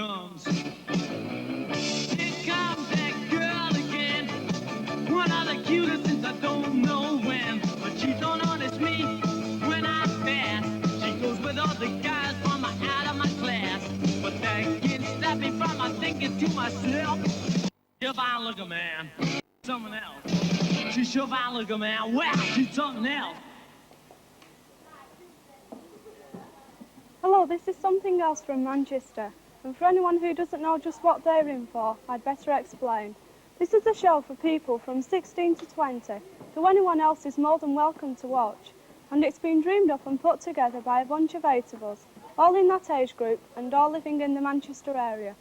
comes. Here comes that girl again. One of the cutest since I don't know when. But she don't notice me when I pass. She goes with all the guys from out of my class. But that can't stop me from my thinking to myself. If I look a man, someone else. She sure I look a man, wow, she's something else. Hello, this is Something Else from Manchester. And for anyone who doesn't know just what they're in for, I'd better explain. This is a show for people from 16 to 20, who anyone else is more than welcome to watch. And it's been dreamed up and put together by a bunch of 8 of us, all in that age group and all living in the Manchester area.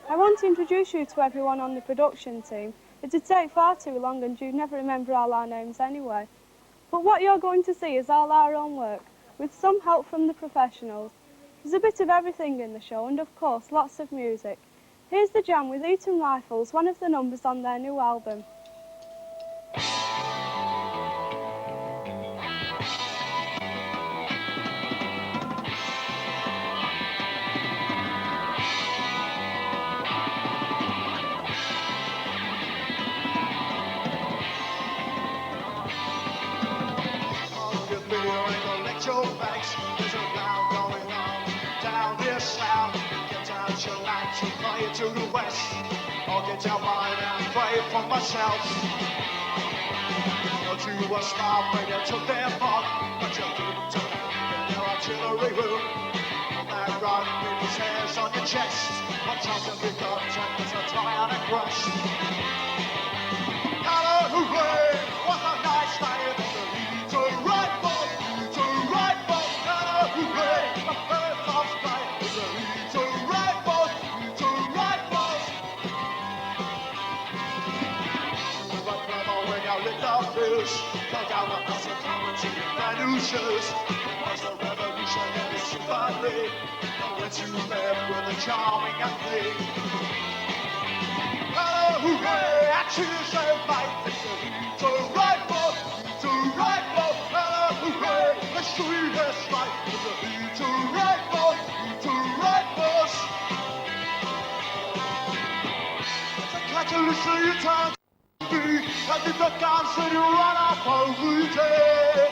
I want to introduce you to everyone on the production team. It'd take far too long and you'd never remember all our names anyway. But what you're going to see is all our own work, with some help from the professionals. There's a bit of everything in the show and, of course, lots of music. Here's The Jam with Eton Rifles, one of the numbers on their new album. To the west, I'll get down mine and pray for myself. Go to a smile when you took their mark, but you didn't turn up in their artillery room. On that run with his hands on your chest, one time to pick up, and there's a trionic rush. Hello, hooray! What a nice night! To right ball, to right ball, hello, hooray! The first off night, to right ball, to right ball. When you lit the fuse, plug out the muscle comedy and brand new shoes. It was the revolutionary symphony. Went to bed with a charming athlete. Hello, hooray! I choose a fight. To right ball, to right ball. Hello, hooray! The street is right. To right ball, to right ball. It's a catalyst in your time. I did the dance and you run up every day.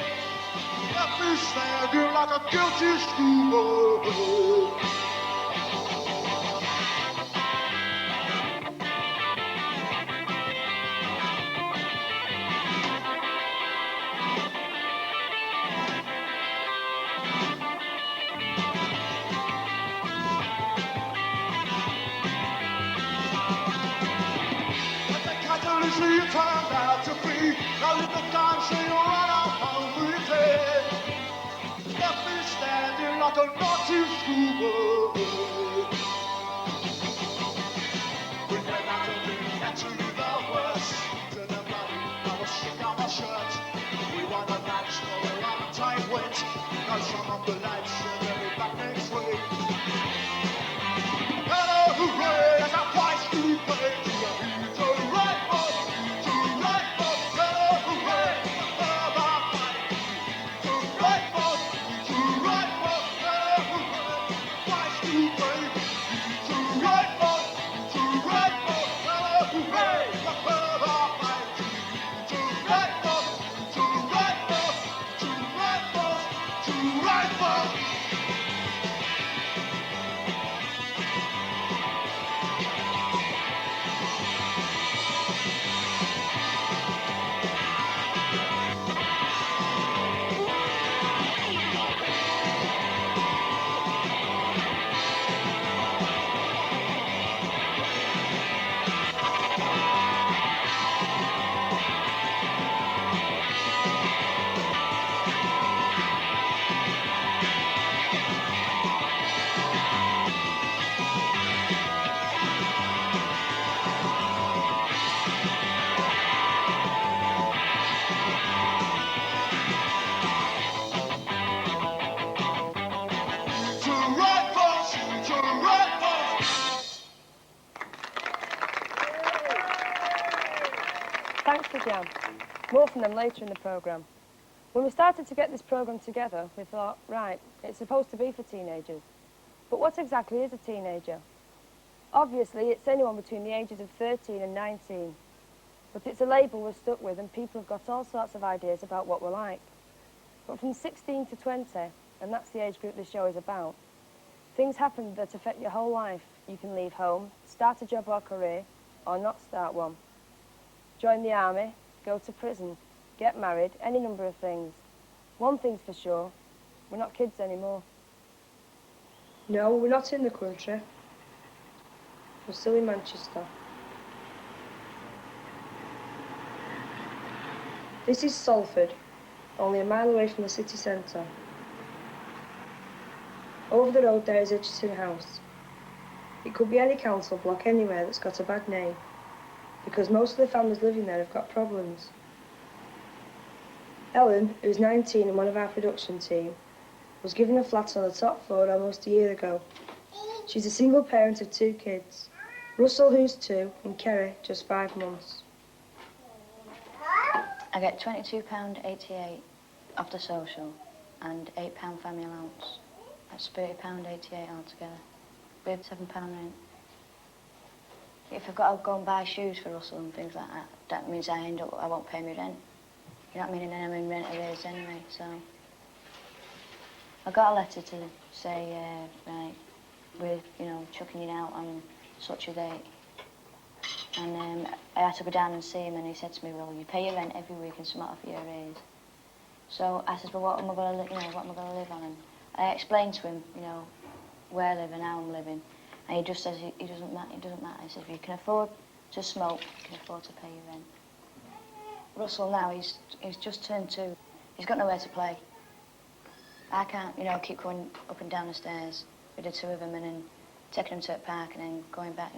Left me standing like a guilty schoolboy. You turned out to be a little dance and you run up every day. Left me standing like a naughty schoolboy. We went out to be actually the worst. To the bloody, I was sick on my shirt. We won a match for a long time wait. Now some of the lights and they'll be back next week. Hello, hooray! As I twice to pay to the right ball. Thanks for Jam. More from them later in the programme. When we started to get this programme together, we thought, right, it's supposed to be for teenagers. But what exactly is a teenager? Obviously, it's anyone between the ages of 13 and 19. But it's a label we're stuck with, and people have got all sorts of ideas about what we're like. But from 16 to 20, and that's the age group this show is about, things happen that affect your whole life. You can leave home, start a job or career, or not start one. Join the army, go to prison, get married, any number of things. One thing's for sure, we're not kids anymore. No, we're not in the country. We're still in Manchester. This is Salford, only a mile away from the city centre. Over the road there is Hitchin House. It could be any council block anywhere that's got a bad name, because most of the families living there have got problems. Ellen, who's 19 and one of our production team, was given a flat on the top floor almost a year ago. She's a single parent of 2 kids, Russell, who's 2, and Kerry, just 5 months. I get £22.88 off the social and £8 family allowance. That's £30.88 altogether, with £7 rent. If I've got to go and buy shoes for Russell and things like that, that means I won't pay me rent. You know what I mean? And then I'm in rent arrears anyway, so. I got a letter to say, right, we're, chucking you out on such a date. And I had to go down and see him, and he said to me, well, you pay your rent every week and something off your arrears. So I said, well, what am I going to, what am I going to live on? And I explained to him, where I live and how I'm living. And he just says it doesn't matter. He says, if you can afford to smoke, you can afford to pay your rent. Russell now, he's just turned 2. He's got nowhere to play. I can't, keep going up and down the stairs with the 2 of them and then taking him to a park and then going back,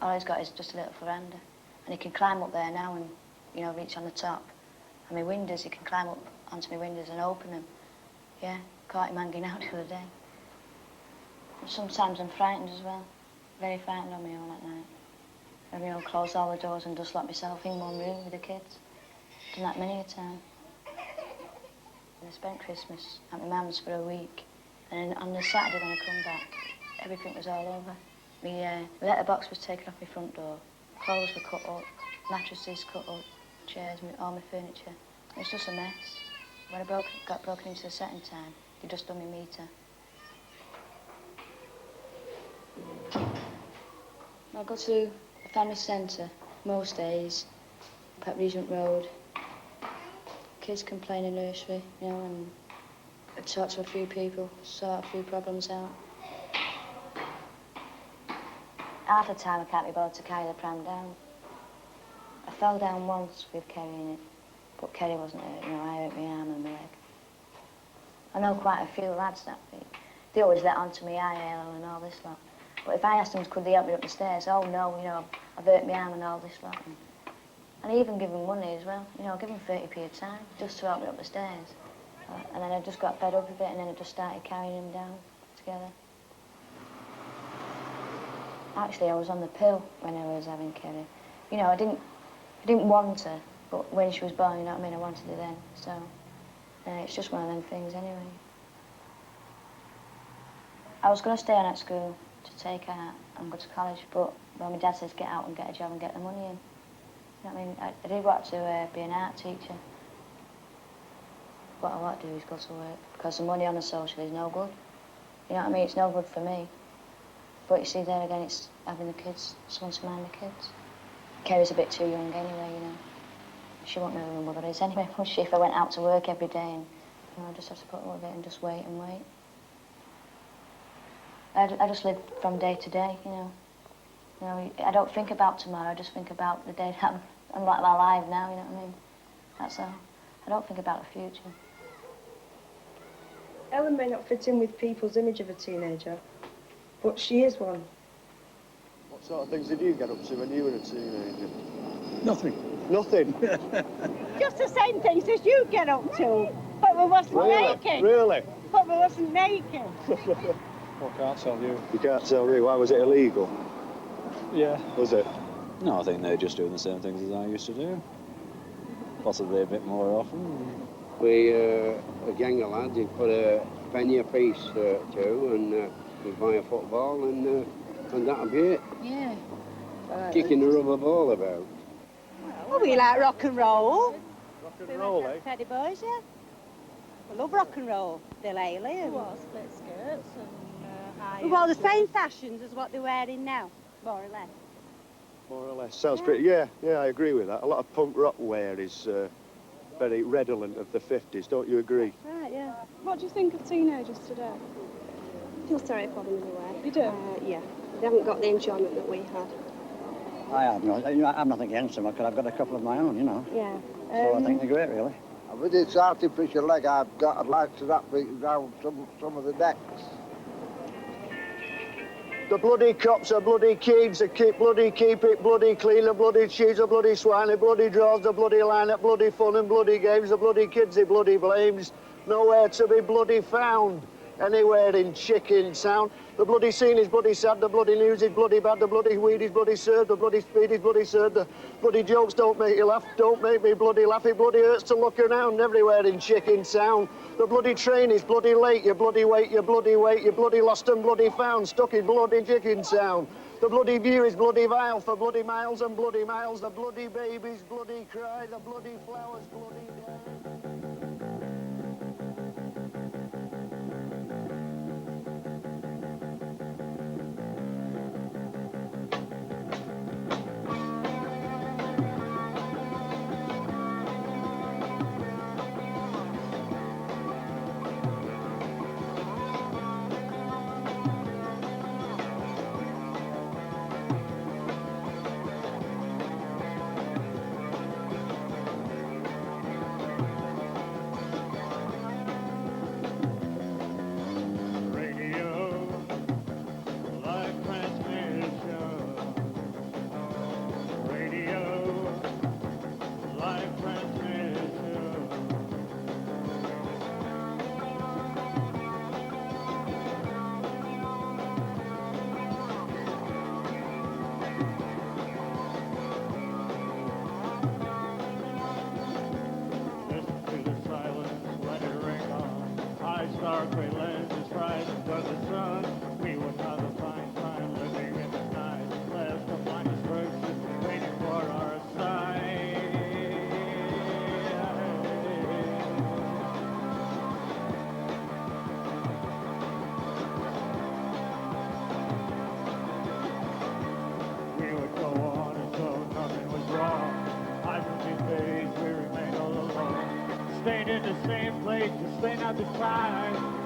All he's got is just a little veranda. And he can climb up there now and, reach on the top. And my windows, he can climb up onto my windows and open them. Yeah, caught him hanging out the other day. Sometimes I'm frightened as well. Very frightened on my own at night. I've, closed all the doors and just locked myself in one room with the kids. Done that many a time. And I spent Christmas at my mum's for a week. And on the Saturday when I come back, everything was all over. My letterbox was taken off my front door. Clothes were cut up, mattresses cut up, chairs, all my furniture. It was just a mess. When I got broken into the second time, they just done my meter. I go to the family centre most days, up at Regent Road. Kids can play in the nursery, and I talk to a few people, sort a few problems out. Half the time I can't be bothered to carry the pram down. I fell down once with Kerry in it, but Kerry wasn't hurt, I hurt my arm and my leg. I know quite a few lads that big. They always let on to me, IL and all this lot. But if I asked them, could they help me up the stairs? Oh no, I've hurt my arm and all this lot. And I even give them money as well, give them 30p a time, just to help me up the stairs. And then I just got fed up with it, and then I just started carrying them down together. Actually, I was on the pill when I was having Kerry. I didn't want her, but when she was born, I wanted her then. So it's just one of them things anyway. I was going to stay on at school to take art and go to college, but my dad says get out and get a job and get the money in. I did want to be an art teacher. What I want to do is go to work, because the money on the social is no good. It's no good for me. But you see, there again, it's having the kids, someone to mind the kids. Kerry's a bit too young anyway, She won't know who her mother is anyway, will she, if I went out to work every day and, I just have to put up with it and just wait and wait. I just live from day to day, I don't think about tomorrow, I just think about the day that I'm like alive now, That's all. I don't think about the future. Ellen may not fit in with people's image of a teenager, but she is one. What sort of things did you get up to when you were a teenager? Nothing. Nothing? Just the same things as you get up to, but we wasn't naked. Really? But we wasn't naked. I can't tell you. You can't tell me. Why was it illegal? Yeah. Was it? No, I think they're just doing the same things as I used to do. Possibly a bit more often. We, a gang of lads, you'd put a penny a piece to, and we'd buy a football and And that'll be it. Yeah. Kicking a rubber ball about. Oh, we like rock and roll. Rock and roll, eh? Teddy boys, yeah. We love rock and roll. Bill Haley. Who wore split skirts and high We wore the shoes. same fashions as what they're wearing now, more or less. More or less. Sounds pretty. Yeah, I agree with that. A lot of punk rock wear is very redolent of the 50s. Don't you agree? Right, yeah. What do you think of teenagers today? I feel sorry for them in a way. You do? Yeah. They haven't got the enjoyment that we had. I have no, you know, I'm nothing against them because I've got a couple of my own, you know. Yeah. So I think they're great, really. With this artificial leg I've got, I'd like to wrap it around some of the decks. The bloody cops are bloody kids, they keep it bloody clean, the bloody cheese, the bloody swine, the bloody draws, the bloody line, the bloody fun and bloody games, the bloody kids, the bloody blames. Nowhere to be bloody found, anywhere in chicken sound. The bloody scene is bloody sad, the bloody news is bloody bad, the bloody weed is bloody served, the bloody speed is bloody served, the bloody jokes don't make you laugh, don't make me bloody laugh, it bloody hurts to look around, everywhere in chicken sound. The bloody train is bloody late, you bloody wait, you bloody wait, you bloody lost and bloody found, stuck in bloody chicken sound. The bloody view is bloody vile for bloody miles and bloody miles, the bloody babies bloody cry, the bloody flowers bloody die.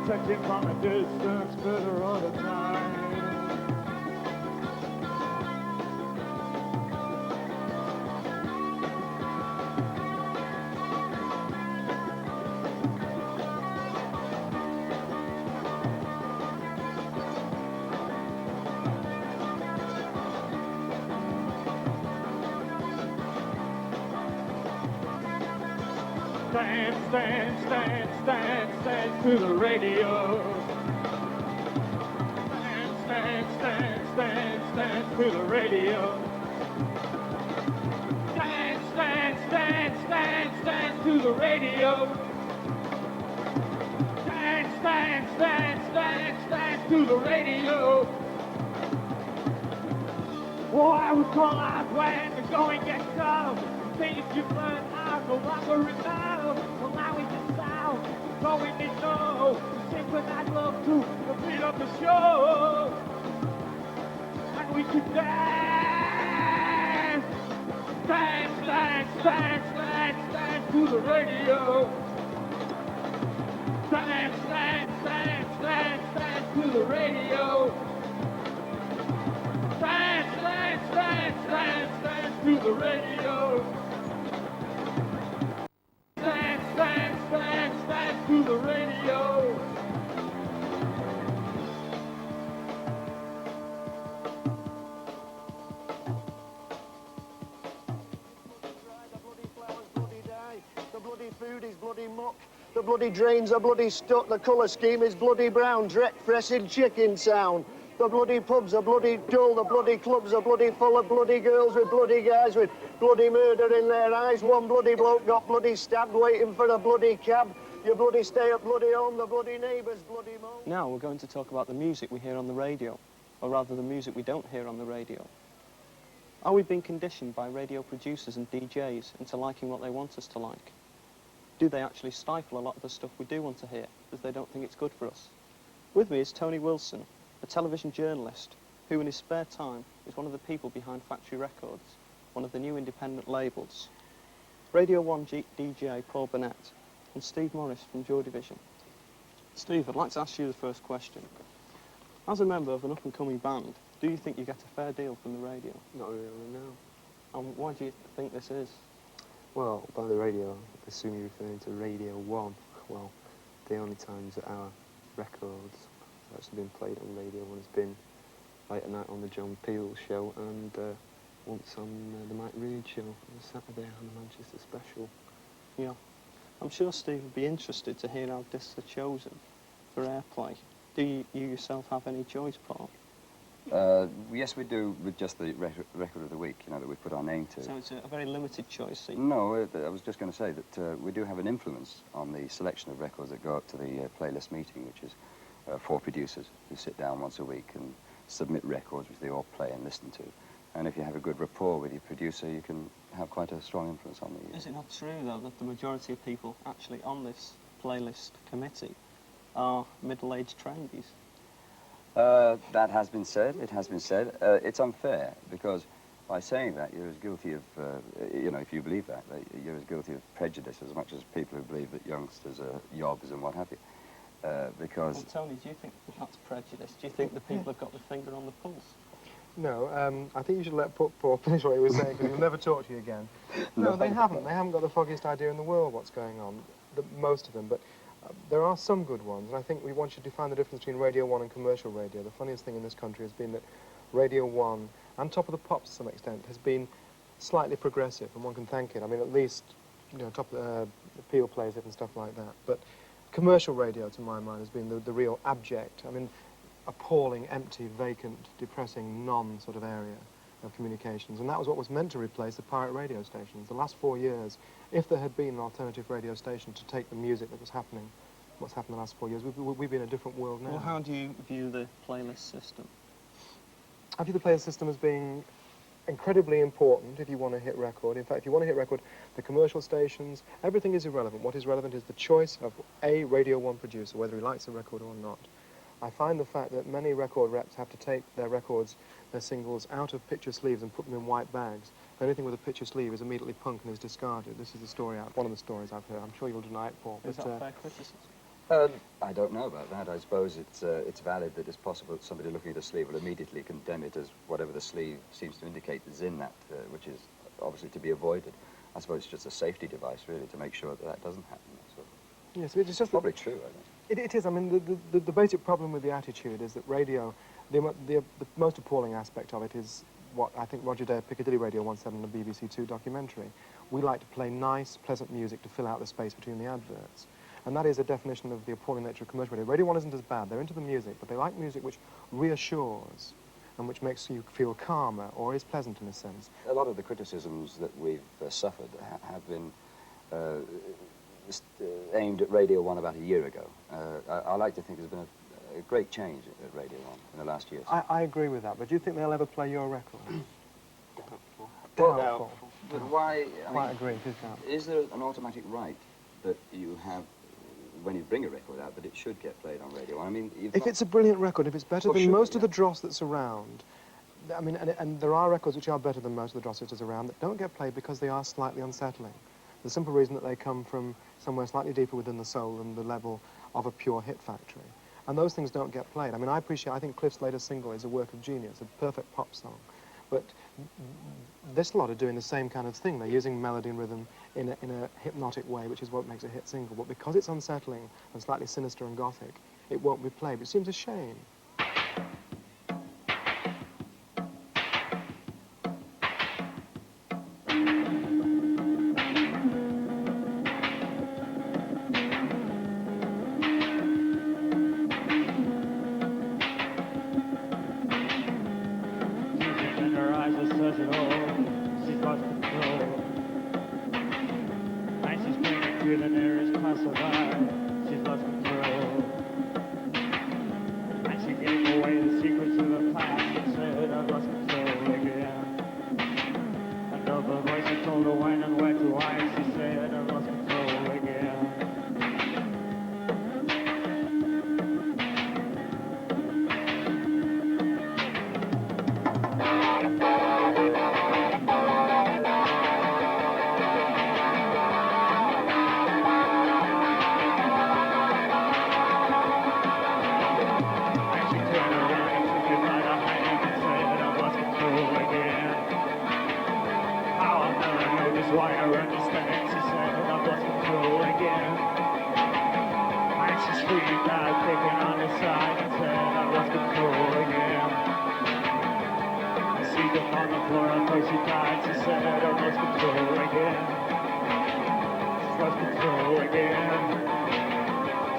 Touching from a distance, better all the time. Stand to the radio. Stand to the radio. Stand to the radio. Stand to the radio. Oh, I would call out when the going gets tough. Things you've learned are no longer enough. Well, now we just sound. So we need to know, synchronize love to the beat of the show. And we could dance, stand to the radio. Stand to the radio. Stand to the radio. Stand to the radio. The bloody food is bloody muck. The bloody drains are bloody stuck. The colour scheme is bloody brown. Direct pressing chicken sound. The bloody pubs are bloody dull. The bloody clubs are bloody full of bloody girls with bloody guys with bloody murder in their eyes. One bloody bloke got bloody stabbed waiting for a bloody cab. You bloody stay at bloody home. The bloody neighbours bloody moan. Now we're going to talk about the music we hear on the radio. or rather the music we don't hear on the radio? Are we being conditioned by radio producers and DJs into liking what they want us to like? Do they actually stifle a lot of the stuff we do want to hear because they don't think it's good for us? With me is Tony Wilson, a television journalist who in his spare time is one of the people behind Factory Records, one of the new independent labels. Radio 1 DJ Paul Burnett and Steve Morris from Joy Division. Steve, I'd like to ask you the first question. As a member of an up-and-coming band, do you think you get a fair deal from the radio? Not really, no. And why do you think this is? Well, by the radio, I assume you're referring to Radio 1. Well, the only times that our records have actually been played on Radio 1 has been late at night on the John Peel show and once on the Mike Reid show on Saturday on the Manchester Special. Yeah. I'm sure Steve would be interested to hear how discs are chosen for airplay. Do you yourself have any choice, Paul? Yes, we do, with just the record of the week, you know, that we put our name to. So it's a very limited choice. So no, I was just going to say that we do have an influence on the selection of records that go up to the playlist meeting, which is 4 producers who sit down once a week and submit records which they all play and listen to. And if you have a good rapport with your producer, you can have quite a strong influence on the... Is it not true, though, that the majority of people actually on this playlist committee are middle-aged trendies? That has been said, it has been said. It's unfair, because by saying that, you're as guilty of, you know, if you believe that, you're as guilty of prejudice as much as people who believe that youngsters are yobs and what have you. Because... Well, Tony, do you think that's prejudice? Do you think the people have got the finger on the pulse? No, I think you should let Paul finish what he was saying, because he'll never talk to you again. No, they haven't. They haven't got the foggiest idea in the world what's going on, most of them, but there are some good ones, and I think we want you to define the difference between Radio 1 and commercial radio. The funniest thing in this country has been that Radio 1, and Top of the Pops to some extent, has been slightly progressive, and one can thank it. I mean, at least, you know, Top of the Peel plays it and stuff like that. But commercial radio, to my mind, has been the real abject, I mean, appalling, empty, vacant, depressing, non-sort of area of communications. And that was what was meant to replace the pirate radio stations. The last 4 years, if there had been an alternative radio station to take the music that was happening, what's happened the last 4 years, we'd be in a different world now. Well, how do you view the playlist system? I view the playlist system as being incredibly important if you want to hit record. In fact, if you want to hit record, the commercial stations, everything is irrelevant. What is relevant is the choice of a Radio 1 producer, whether he likes the record or not. I find the fact that many record reps have to take their records, their singles, out of picture sleeves and put them in white bags. Anything with a picture sleeve is immediately punk and is discarded. This is the story one of the stories I've heard. I'm sure you'll deny it, Paul. Is that fair criticism? I don't know about that. I suppose it's valid that it's possible that somebody looking at a sleeve will immediately condemn it as whatever the sleeve seems to indicate is in that, which is obviously to be avoided. I suppose it's just a safety device, really, to make sure that that doesn't happen. So yes, it's just probably true, I think. It is. I mean, the basic problem with the attitude is that radio, the most appalling aspect of it is what I think Roger Day of Piccadilly Radio once said in the BBC Two documentary. We like to play nice, pleasant music to fill out the space between the adverts. And that is a definition of the appalling nature of commercial radio. Radio 1 isn't as bad. They're into the music, but they like music which reassures and which makes you feel calmer or is pleasant in a sense. A lot of the criticisms that we've suffered have been aimed at Radio 1 about a year ago. I like to think there's been a great change at Radio 1 in the last year. I agree with that, but do you think they'll ever play your record? Doubtful. But why? Quite agree, it is doubtful. Is there an automatic right that you have when you bring a record out that it should get played on Radio 1? I mean, if it's a brilliant record, if it's better than most of the dross that's around, I mean, and there are records which are better than most of the dross that's around that don't get played because they are slightly unsettling. The simple reason that they come from somewhere slightly deeper within the soul than the level of a pure hit factory. And those things don't get played. I mean, I think Cliff's latest single is a work of genius, a perfect pop song. But this lot are doing the same kind of thing. They're using melody and rhythm in a hypnotic way, which is what makes a hit single. But because it's unsettling and slightly sinister and gothic, it won't be played. It seems a shame. She's lost control. And she gave away the secrets of the past. on the floor, I thought she died. She said, I lost control again. She's lost control again.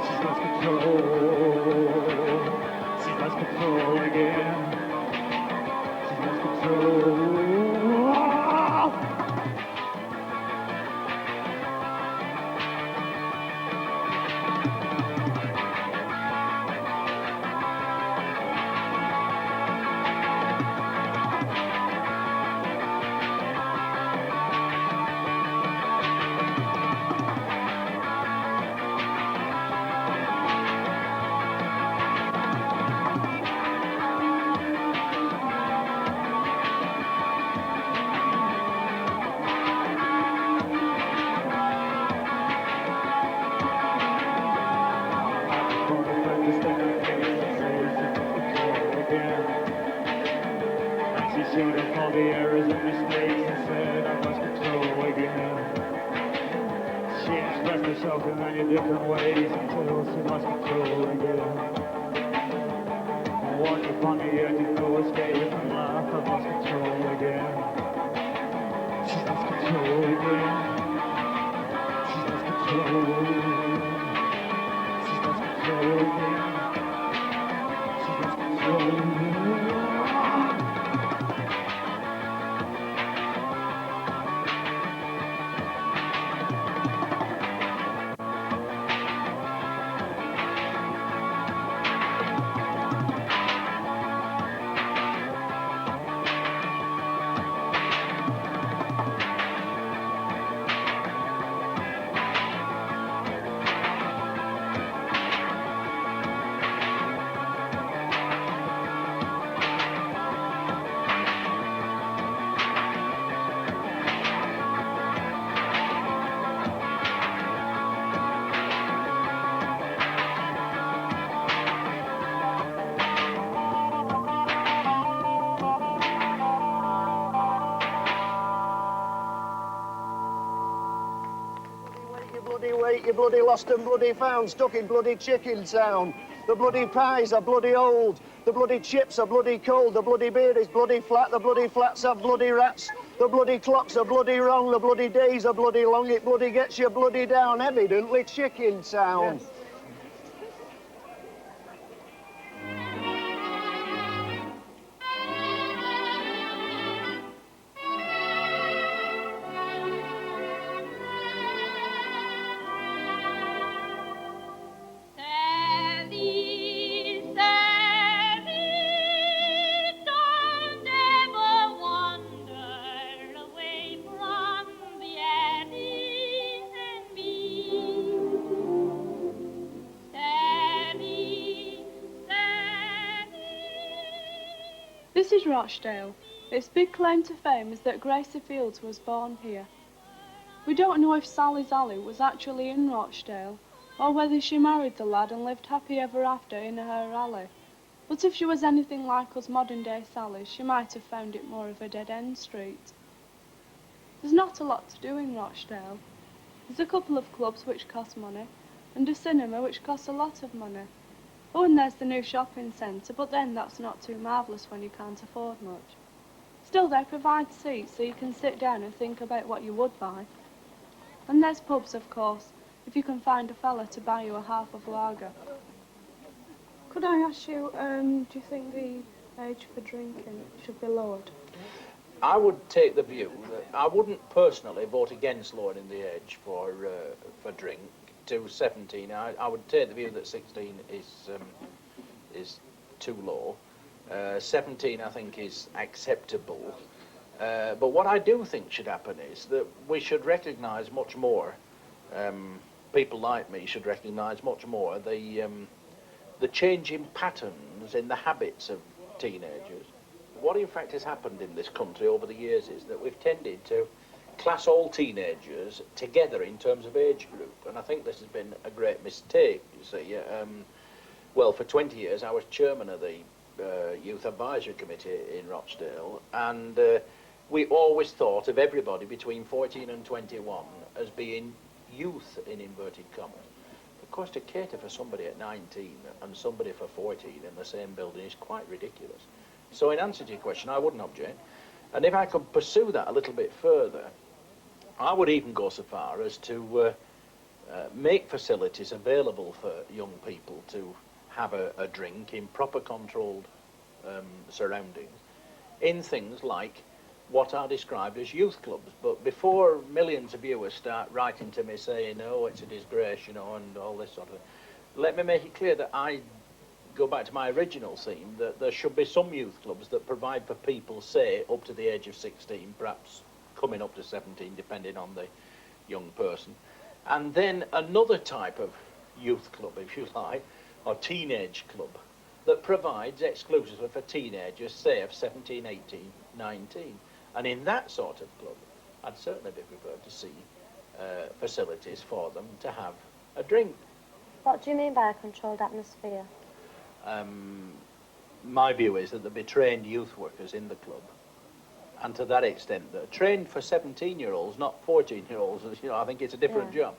She's lost control. She's lost control again. She's lost control. Showed up all the errors and mistakes and said I lost control again. She expressed herself in many different ways until she lost control again. I walked upon the edge and no escape and laughed, I lost control again. She's lost control again. She's lost control. She's lost control again. She's lost control again. You bloody lost and bloody found, stuck in bloody chicken town. The bloody pies are bloody old. The bloody chips are bloody cold. The bloody beard is bloody flat. The bloody flats have bloody rats. The bloody clocks are bloody wrong. The bloody days are bloody long. It bloody gets you bloody down. Evidently chicken town. Yes. This is Rochdale. Its big claim to fame is that Gracie Fields was born here. We don't know if Sally's Alley was actually in Rochdale, or whether she married the lad and lived happy ever after in her alley. But if she was anything like us modern-day Sallys, she might have found it more of a dead-end street. There's not a lot to do in Rochdale. There's a couple of clubs which cost money, and a cinema which costs a lot of money. Oh, and there's the new shopping centre, but then that's not too marvellous when you can't afford much. Still, they provide seats so you can sit down and think about what you would buy. And there's pubs, of course, if you can find a fella to buy you a half of lager. Could I ask you, do you think the age for drinking should be lowered? I would take the view that I wouldn't personally vote against lowering the age for drink to 17. I would take the view that 16 is too low. 17, I think, is acceptable. But what I do think should happen is that we should recognise much more. People like me should recognise much more the changing patterns in the habits of teenagers. What in fact has happened in this country over the years is that we've tended to class all teenagers together in terms of age group, and I think this has been a great mistake, you see. Well, for 20 years I was chairman of the Youth Advisory Committee in Rochdale, and we always thought of everybody between 14 and 21 as being youth in inverted commas. Of course, to cater for somebody at 19 and somebody for 14 in the same building is quite ridiculous. So in answer to your question, I wouldn't object. And if I could pursue that a little bit further, I would even go so far as to make facilities available for young people to have a drink in proper controlled surroundings, in things like what are described as youth clubs. But before millions of viewers start writing to me saying, oh, it's a disgrace, you know, and all this sort of thing, let me make it clear that I go back to my original theme, that there should be some youth clubs that provide for people, say, up to the age of 16, perhaps coming up to 17, depending on the young person. And then another type of youth club, if you like, or teenage club, that provides exclusively for teenagers, say, of 17, 18, 19. And in that sort of club, I'd certainly be prepared to see facilities for them to have a drink. What do you mean by a controlled atmosphere? My view is that there be trained youth workers in the club, and to that extent, they're trained for 17-year-olds, not 14-year-olds. You know, I think it's a different job.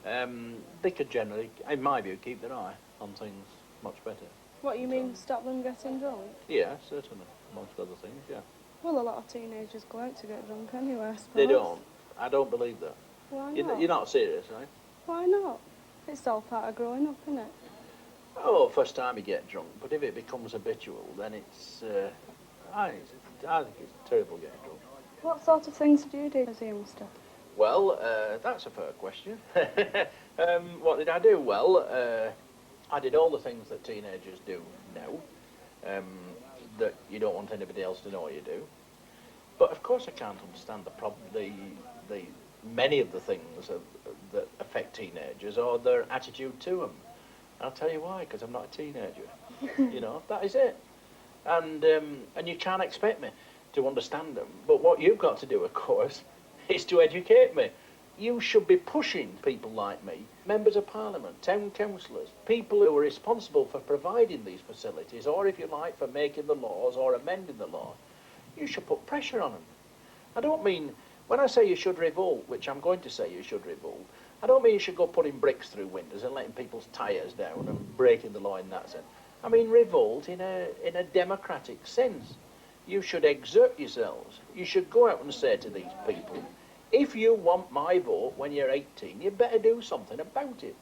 They could generally, in my view, keep their eye on things much better. What, you mean stop them getting drunk? Yeah, certainly, amongst other things, yeah. Well, a lot of teenagers go out to get drunk anyway, I suppose. They don't. I don't believe that. Why not? You're not serious, right? Why not? It's all part of growing up, isn't it? Oh, first time you get drunk, but if it becomes habitual, then it's, I think it's terrible getting drunk. What sort of things do you do as a youngster? Well, that's a fair question. What did I do? Well, I did all the things that teenagers do now, that you don't want anybody else to know you do. But of course I can't understand the many of the things that affect teenagers or their attitude to them. I'll tell you why, because I'm not a teenager. You know, that is it. And you can't expect me to understand them. But what you've got to do, of course, is to educate me. You should be pushing people like me, members of parliament, town councillors, people who are responsible for providing these facilities, or if you like, for making the laws or amending the law. You should put pressure on them. I don't mean, when I say you should revolt, which I'm going to say you should revolt, I don't mean you should go putting bricks through windows and letting people's tyres down and breaking the law in that sense. I mean revolt in a democratic sense. You should exert yourselves. You should go out and say to these people, if you want my vote when you're 18, you better do something about it.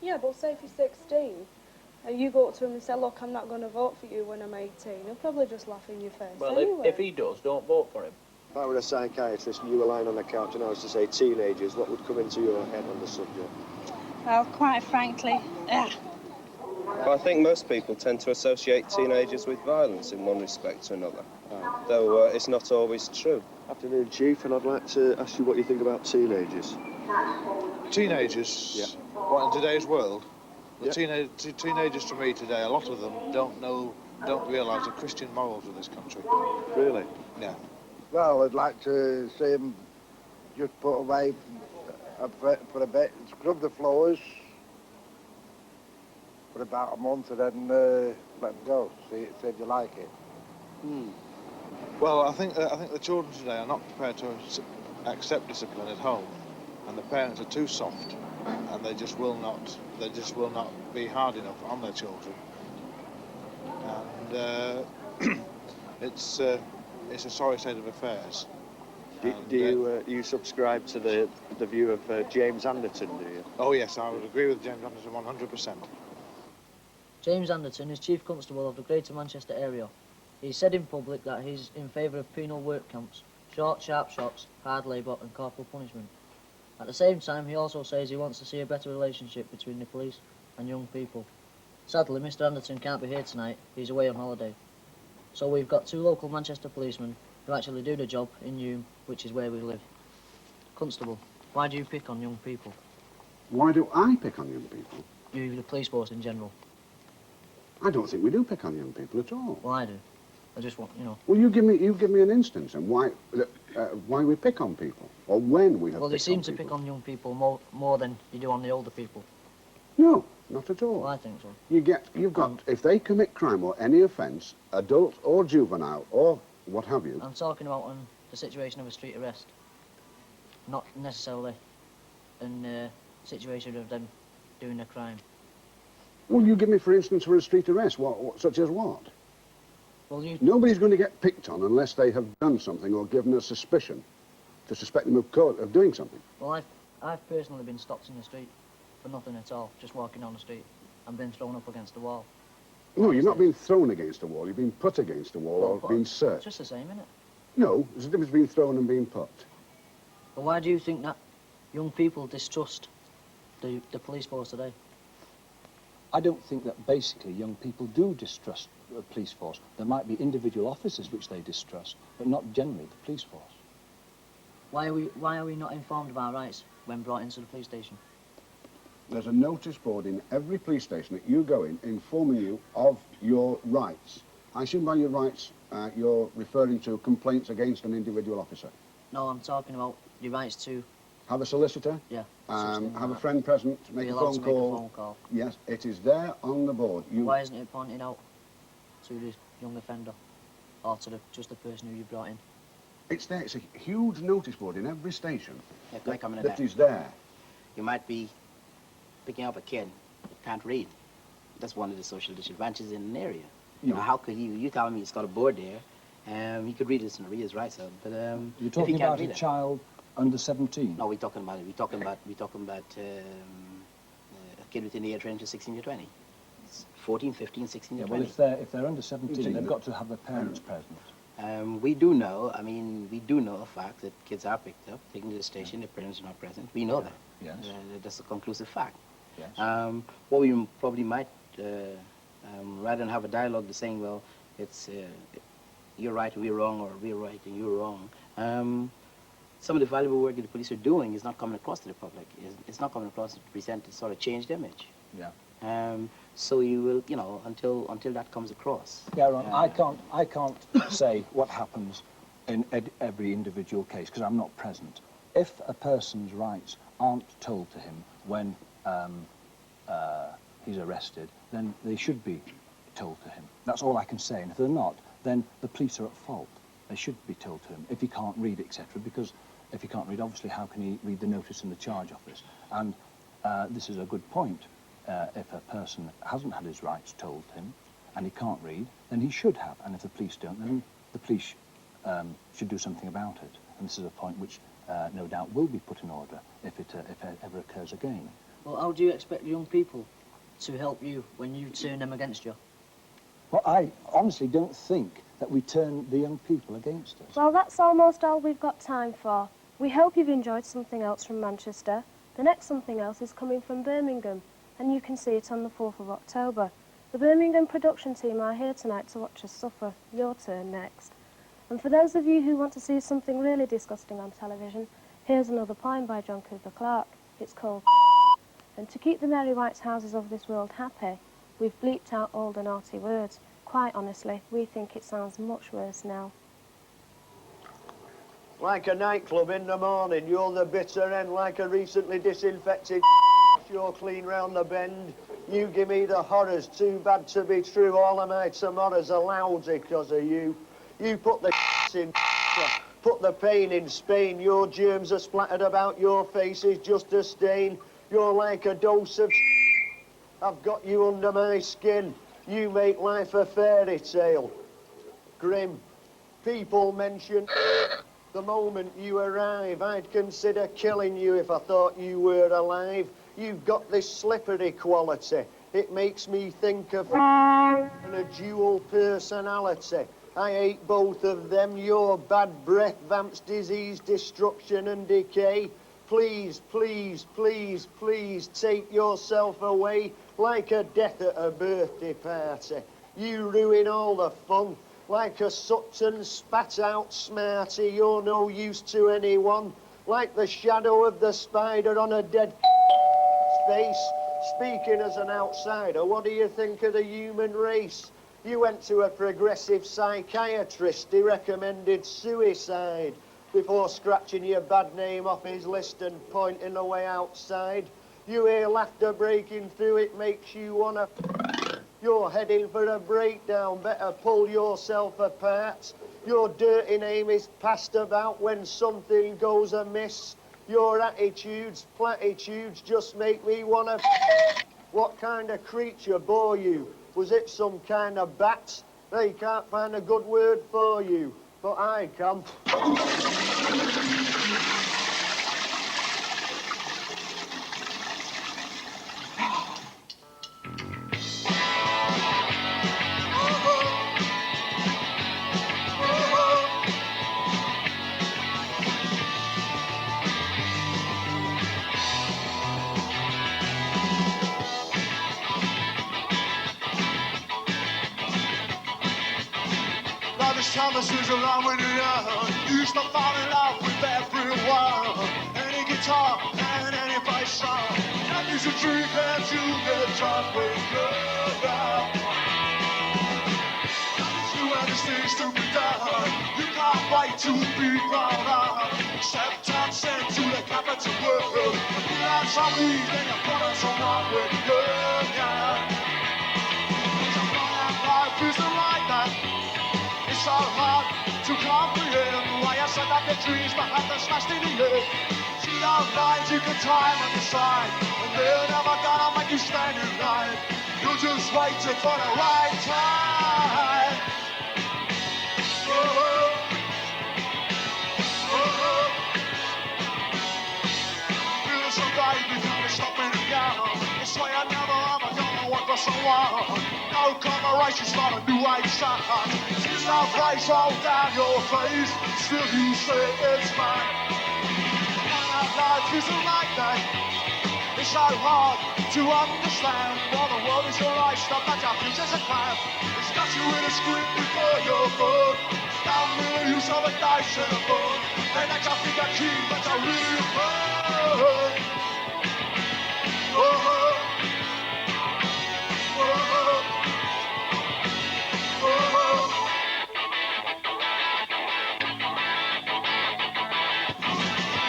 Yeah, but say if you're 16, and you go up to him and say, look, I'm not going to vote for you when I'm 18, he'll probably just laugh in your face Well, anyway. if he does, don't vote for him. If I were a psychiatrist and you were lying on the couch and I was to say teenagers, what would come into your head on the subject? Well, quite frankly, Well, I think most people tend to associate teenagers with violence in one respect or another, though it's not always true. Afternoon, Chief, and I'd like to ask you what you think about teenagers. Teenagers? Yeah. What, in today's world? The teenagers to me today, a lot of them don't realise the Christian morals of this country. Really? Yeah. Well, I'd like to see them just put away for a bit, scrub the floors for about a month and then let them go, see if you like it. Well, I think the children today are not prepared to accept discipline at home, and the parents are too soft, and they just will not be hard enough on their children. And it's a sorry state of affairs. Do you subscribe to the view of James Anderton, do you? Oh yes, I would agree with James Anderton 100%. James Anderton is Chief Constable of the Greater Manchester area. He said in public that he's in favour of penal work camps, short, sharp shocks, hard labour and corporal punishment. At the same time, he also says he wants to see a better relationship between the police and young people. Sadly, Mr Anderton can't be here tonight. He's away on holiday. So we've got two local Manchester policemen who actually do the job in Hume, which is where we live. Constable, why do you pick on young people? Why do I pick on young people? You, the police force in general. I don't think we do pick on young people at all. Well, I do. I just want, you know... Well, you give me an instance and why we pick on people, or when we have Well, they seem to pick on young people more than you do on the older people. No, not at all. Well, I think so. You've got, if they commit crime or any offence, adult or juvenile or what have you... I'm talking about the situation of a street arrest, not necessarily in the situation of them doing a crime. Well, you give me, for instance, for a street arrest, such as what? Well, Nobody's going to get picked on unless they have done something or given a suspicion to suspect them of doing something. Well, I've personally been stopped in the street for nothing at all, just walking down the street and been thrown up against the wall. No, you've not been thrown against a wall. You've been put against a wall Well, or been searched. It's just the same, isn't it? No, there's a difference between thrown and being put. But why do you think that young people distrust the police force today? I don't think that basically young people do distrust the police force. There might be individual officers which they distrust, but not generally the police force. Why are we not informed of our rights when brought into the police station? There's a notice board in every police station that you go in informing you of your rights. I assume by your rights you're referring to complaints against an individual officer. No, I'm talking about your rights to... Have a solicitor? Yeah. Have a friend present, make a phone call. Yes, it is there on the board. Why isn't it pointed out to the young offender or to just the person who you brought in? It's there. It's a huge notice board in every station that is there. You might be picking up a kid that can't read. That's one of the social disadvantages in an area. You know, how could you telling me he's got a board there, he could read this and read his rights out, but you're talking about a child under 17? No, we're talking about a kid within the age range of 16 to 20. It's 14, 15, 16 to 20. Well, if they're under 17, they've got to have their parents present. We do know a fact that kids are picked up, taken to the station, their parents are not present. We know that. Yes. That's a conclusive fact. Yes. What we probably might, rather than have a dialogue saying, well, it's you're right, we're wrong, or we're right and you're wrong. Some of the valuable work that the police are doing is not coming across to the public. It's not coming across to present a sort of changed image. Yeah. So you will, you know, until that comes across. Yeah, Ron, I can't say what happens in every individual case because I'm not present. If a person's rights aren't told to him when he's arrested, then they should be told to him. That's all I can say. And if they're not, then the police are at fault. They should be told to him if he can't read, etc. Because if he can't read, obviously, how can he read the notice in the charge office? And this is a good point. If a person hasn't had his rights told him and he can't read, then he should have. And if the police don't, then the police should do something about it. And this is a point which no doubt will be put in order if it ever occurs again. Well, how do you expect young people to help you when you turn them against you? Well, I honestly don't think that we turn the young people against us. Well, that's almost all we've got time for. We hope you've enjoyed Something Else from Manchester. The next Something Else is coming from Birmingham, and you can see it on the 4th of October. The Birmingham production team are here tonight to watch us suffer. Your turn next. And for those of you who want to see something really disgusting on television, here's another poem by John Cooper Clarke. It's called And to keep the merry white houses of this world happy, we've bleeped out all the naughty words. Quite honestly, we think it sounds much worse now. Like a nightclub in the morning, you're the bitter end. Like a recently disinfected you're clean round the bend. You give me the horrors, too bad to be true. All of my tomorrows are lousy because of you. You put the in, put the pain in Spain. Your germs are splattered about your face is just a stain. You're like a dose of I've got you under my skin. You make life a fairy tale. Grim. People mention the moment you arrive. I'd consider killing you if I thought you were alive. You've got this slippery quality. It makes me think of a dual personality. I hate both of them. Your bad breath, vamps, disease, destruction and decay. Please, please, please, please take yourself away like a death at a birthday party. You ruin all the fun like a Sutton spat out smarty. You're no use to anyone like the shadow of the spider on a dead face. Speaking as an outsider, what do you think of the human race? You went to a progressive psychiatrist. He recommended suicide before scratching your bad name off his list and pointing the way outside. You hear laughter breaking through, it makes you wanna... You're heading for a breakdown, better pull yourself apart. Your dirty name is passed about when something goes amiss. Your attitudes, platitudes just make me wanna... What kind of creature bore you? Was it some kind of bat? They can't find a good word for you, but I can. Thomas is along with the young. Used to fall in love with everyone. Any guitar and any bass song. That is a dream that you get drunk with love. You have these things to be done. You can't wait to be brought up. Acceptance sent to the capital world. You learn some weed, then you put on someone with love. Life isn't like that. It's so hard to comprehend why I said that the trees behind the smashed in the head. She don't mind, you can time on your side, and they're never gonna make you stand in line. You're just waiting for the right time. Feel so right, you can't stop me now. It's why I never ever gonna work for someone. No commemoration, start a new age start. Since our place all down your face, still you say it's mine. And life isn't like that. It's so hard to understand. While the world is your life, stop that our future's a cloud. It's got you in a script before you're born. Down the use of a dice and a bone. They let you think a key, but you're really fun.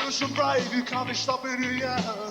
You're so brave, you can't be stopping here.